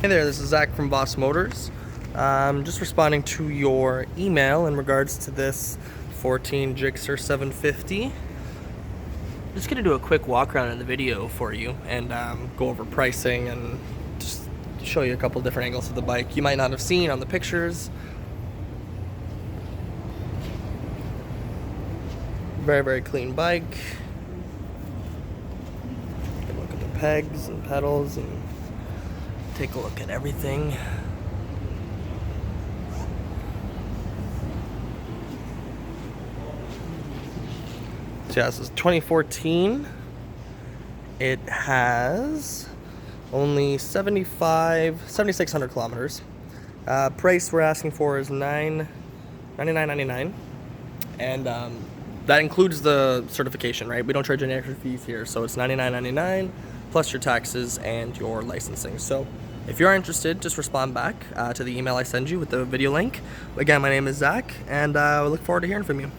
Hey there, this is Zach from Boss Motors. Just responding to your email in regards to this 14 GSX-R750. Just gonna do a quick walk around in the video for you and go over pricing and just show you a couple different angles of the bike you might not have seen on the pictures. Very, very clean bike. Take a look at the pegs and pedals and take a look at everything. So yeah, this is 2014. It has only 7,600 kilometers. Price we're asking for is $99.99, and that includes the certification, right? We don't charge any extra fees here, so it's $99.99 plus your taxes and your licensing. So if you're interested, just respond back to the email I send you with the video link. Again, my name is Zach, and I look forward to hearing from you.